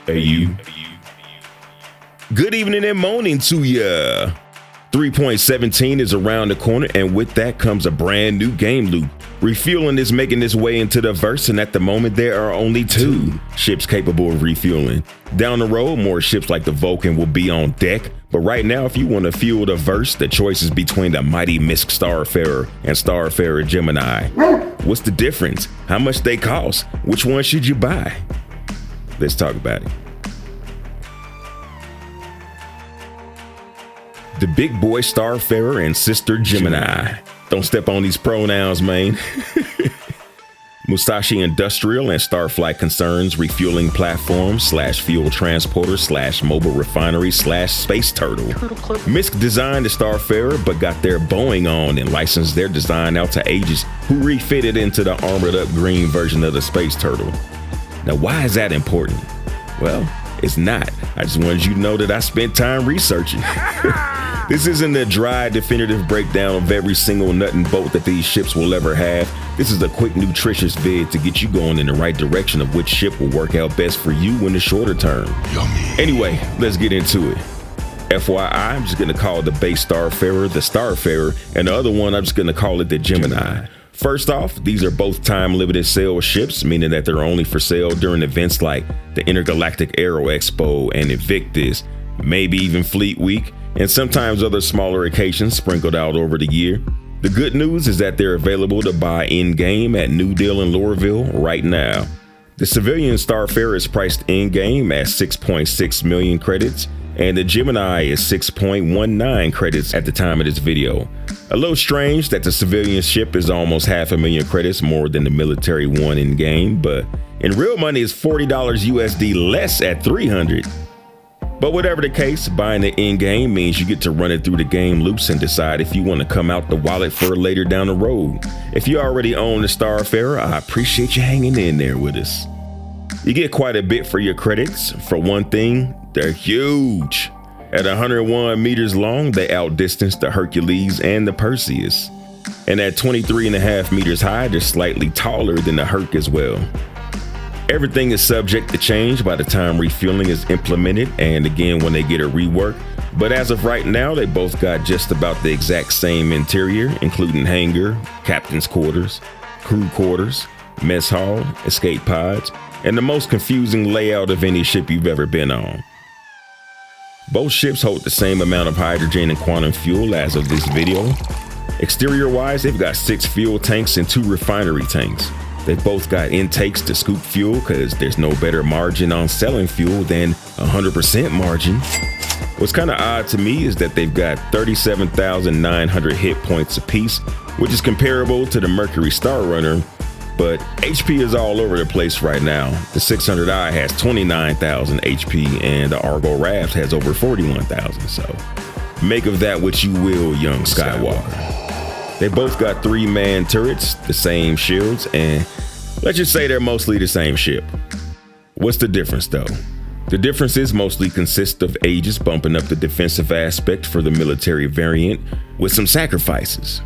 Hey, you. Good evening and morning to ya. 3.17 is around the corner, and with that comes a brand new game loop. Refueling is making its way into the verse, and at the moment there are only 2 ships capable of refueling. Down the road, more ships like the Vulcan will be on deck, but right now if you want to fuel the verse, the choice is between the mighty MISC Starfarer and Starfarer Gemini. What's the difference? How much they cost? Which one should you buy? Let's talk about it. The big boy Starfarer and sister Gemini. Don't step on these pronouns, man. Musashi Industrial and Starflight Concerns refueling platform / fuel transporter / mobile refinery / space turtle. MISC designed the Starfarer but got their Boeing on and licensed their design out to Aegis, who refitted into the armored up green version of the space turtle. Now, why is that important? Well, it's not. I just wanted you to know that I spent time researching. This isn't a dry, definitive breakdown of every single nut and bolt that these ships will ever have. This is a quick, nutritious vid to get you going in the right direction of which ship will work out best for you in the shorter term. Yummy. Anyway, let's get into it. FYI, I'm just going to call the base Starfarer the Starfarer, and the other one I'm just going to call it the Gemini. First off, these are both time-limited sale ships, meaning that they're only for sale during events like the Intergalactic Aero Expo and Invictus, maybe even Fleet Week, and sometimes other smaller occasions sprinkled out over the year. The good news is that they're available to buy in-game at New Deal in Lorville right now. The civilian Starfarer is priced in-game at 6.6 million credits, and the Gemini is 6.19 credits at the time of this video. A little strange that the civilian ship is almost 500,000 credits more than the military one in game, but in real money it's $40 USD less at 300. But whatever the case, buying it in-game means you get to run it through the game loops and decide if you want to come out the wallet for later down the road. If you already own the Starfarer, I appreciate you hanging in there with us. You get quite a bit for your credits. For one thing, they're huge. At 101 meters long, they outdistance the Hercules and the Perseus. And at 23.5 meters high, they're slightly taller than the Herc as well. Everything is subject to change by the time refueling is implemented and again when they get a rework. But as of right now, they both got just about the exact same interior, including hangar, captain's quarters, crew quarters, mess hall, escape pods, and the most confusing layout of any ship you've ever been on. Both ships hold the same amount of hydrogen and quantum fuel as of this video. Exterior-wise, they've got 6 fuel tanks and 2 refinery tanks. They both got intakes to scoop fuel because there's no better margin on selling fuel than 100% margin. What's kind of odd to me is that they've got 37,900 hit points apiece, which is comparable to the Mercury Star Runner, but HP is all over the place right now. The 600i has 29,000 HP and the Argo Raft has over 41,000, so make of that what you will, young Skywalker. They both got 3-man turrets, the same shields, and let's just say they're mostly the same ship. What's the difference though? The differences mostly consist of Aegis bumping up the defensive aspect for the military variant with some sacrifices.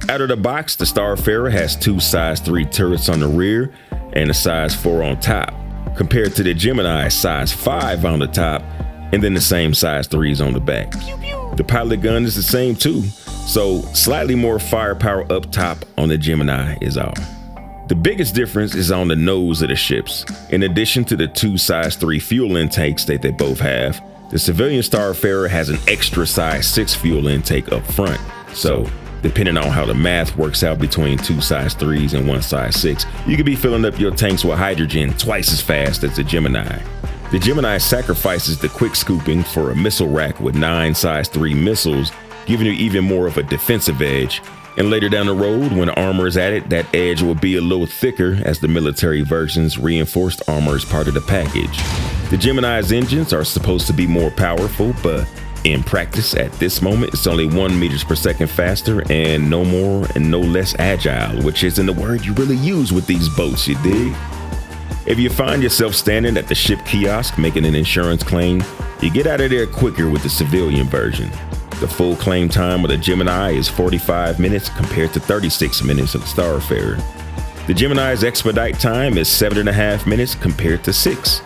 Out of the box, the Starfarer has 2 size 3 turrets on the rear and a size 4 on top, compared to the Gemini size 5 on the top and then the same size 3s on the back. The pilot gun is the same too, so slightly more firepower up top on the Gemini is all. The biggest difference is on the nose of the ships. In addition to the 2 size 3 fuel intakes that they both have, the civilian Starfarer has an extra size 6 fuel intake up front. So depending on how the math works out between 2 size 3s and 1 size 6, you could be filling up your tanks with hydrogen twice as fast as the Gemini. The Gemini sacrifices the quick scooping for a missile rack with 9 size 3 missiles, giving you even more of a defensive edge. And later down the road, when armor is added, that edge will be a little thicker as the military version's reinforced armor is part of the package. The Gemini's engines are supposed to be more powerful, but in practice at this moment, it's only 1 meters per second faster and no more and no less agile, which isn't a word you really use with these boats, you dig? If you find yourself standing at the ship kiosk making an insurance claim, you get out of there quicker with the civilian version. The full claim time of the Gemini is 45 minutes compared to 36 minutes of the Starfarer. The Gemini's expedite time is 7.5 minutes compared to 6.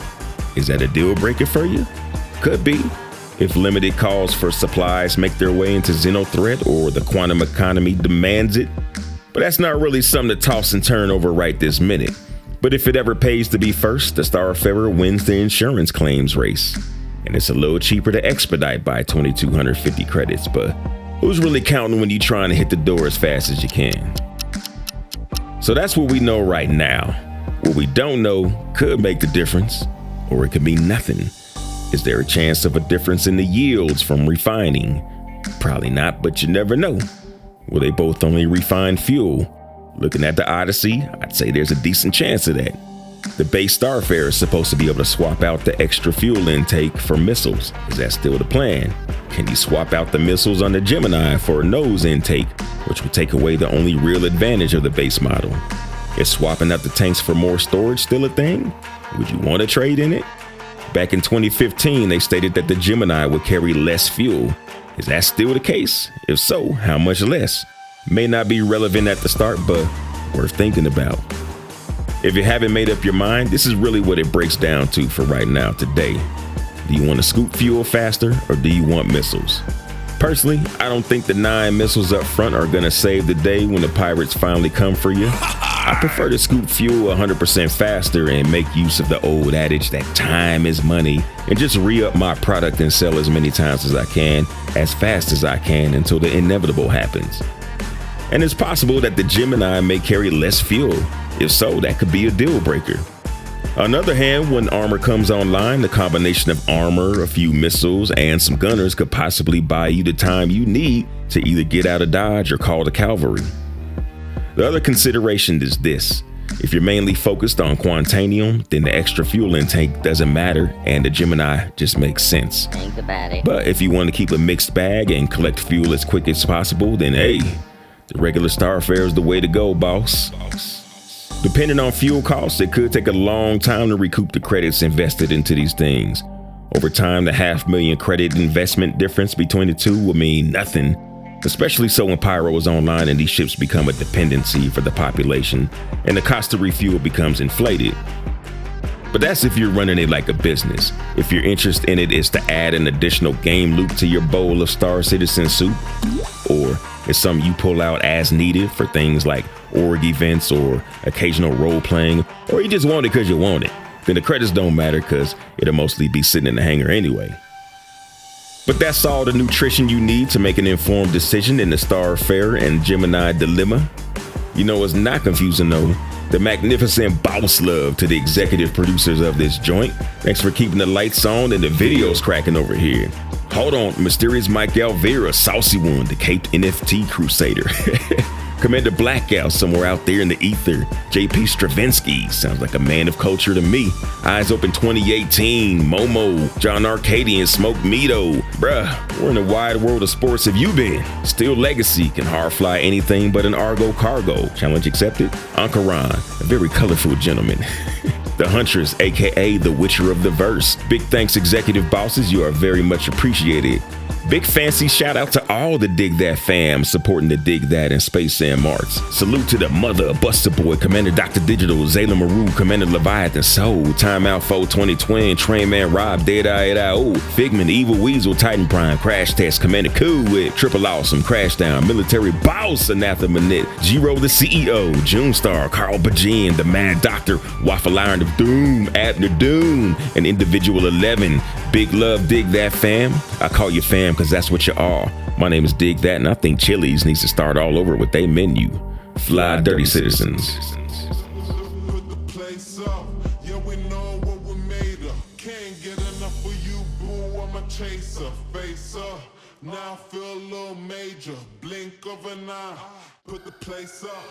Is that a deal breaker for you? Could be, if limited calls for supplies make their way into Xeno threat or the quantum economy demands it. But that's not really something to toss and turn over right this minute. But if it ever pays to be first, the Starfarer wins the insurance claims race. And it's a little cheaper to expedite by 2,250 credits, but who's really counting when you're trying to hit the door as fast as you can? So that's what we know right now. What we don't know could make the difference, or it could mean nothing. Is there a chance of a difference in the yields from refining? Probably not, but you never know. Will they both only refine fuel? Looking at the Odyssey, I'd say there's a decent chance of that. The base Starfarer is supposed to be able to swap out the extra fuel intake for missiles. Is that still the plan? Can you swap out the missiles on the Gemini for a nose intake, which would take away the only real advantage of the base model? Is swapping out the tanks for more storage still a thing? Would you want to trade in it? Back in 2015, they stated that the Gemini would carry less fuel. Is that still the case? If so, how much less? May not be relevant at the start, but worth thinking about. If you haven't made up your mind, this is really what it breaks down to for right now today. Do you want to scoop fuel faster, or do you want missiles? Personally, I don't think the 9 missiles up front are gonna save the day when the pirates finally come for you. I prefer to scoop fuel 100% faster and make use of the old adage that time is money and just re-up my product and sell as many times as I can, as fast as I can until the inevitable happens. And it's possible that the Gemini may carry less fuel. If so, that could be a deal breaker. On the other hand, when armor comes online, the combination of armor, a few missiles, and some gunners could possibly buy you the time you need to either get out of Dodge or call the cavalry. The other consideration is this. If you're mainly focused on Quantanium, then the extra fuel intake doesn't matter and the Gemini just makes sense. Think about it. But if you want to keep a mixed bag and collect fuel as quick as possible, then hey, the regular Starfarer is the way to go, boss. Depending on fuel costs, it could take a long time to recoup the credits invested into these things. Over time, the 500,000 credit investment difference between the two will mean nothing, especially so when Pyro is online and these ships become a dependency for the population and the cost to refuel becomes inflated. But that's if you're running it like a business. If your interest in it is to add an additional game loop to your bowl of Star Citizen soup, or it's something you pull out as needed for things like org events or occasional role playing, or you just want it because you want it, then the credits don't matter because it'll mostly be sitting in the hangar anyway. But that's all the nutrition you need to make an informed decision in the Starfarer and Gemini dilemma. You know what's not confusing though? The magnificent boss love to the executive producers of this joint. Thanks for keeping the lights on and the videos cracking over here. Hold on, Mysterious Mike Alvera, Saucy One, the Caped NFT Crusader. Commander Blackout somewhere out there in the ether. JP Stravinsky, sounds like a man of culture to me. Eyes Open 2018, Momo, John Arcadian, Smoke Mito. Bruh, where in the wide world of sports have you been? Still Legacy, can hard fly anything but an Argo cargo. Challenge accepted. Ankaran, a very colorful gentleman. The Huntress, aka the Witcher of the Verse. Big thanks, executive bosses, you are very much appreciated. Big fancy shout out to all the Dig That fam supporting the Dig That and Space Sam Marts. Salute to the mother, Buster Boy, Commander Dr. Digital, Zayla Maru, Commander Leviathan Soul, Timeout 420 Twin, Trainman Rob, Dead Eye, Figment, Evil Weasel, Titan Prime, Crash Test, Commander Cool with Triple Awesome, Crashdown, Military Boss, Anathema Knit, Zero the CEO, Junestar, Carl Bajin, the Mad Doctor, Waffle Iron of Doom, Abner Doom, and Individual 11. Big love, Dig That fam. I call you fam because that's what you are. My name is Dig That, and I think Chili's needs to start all over with their menu. Fly dirty citizens. Put the place up. Yeah, we know what we're made of. Can't get enough of you, boo. I'm a chaser. Face up. Now I feel a little major. Blink of an eye. Put the place up.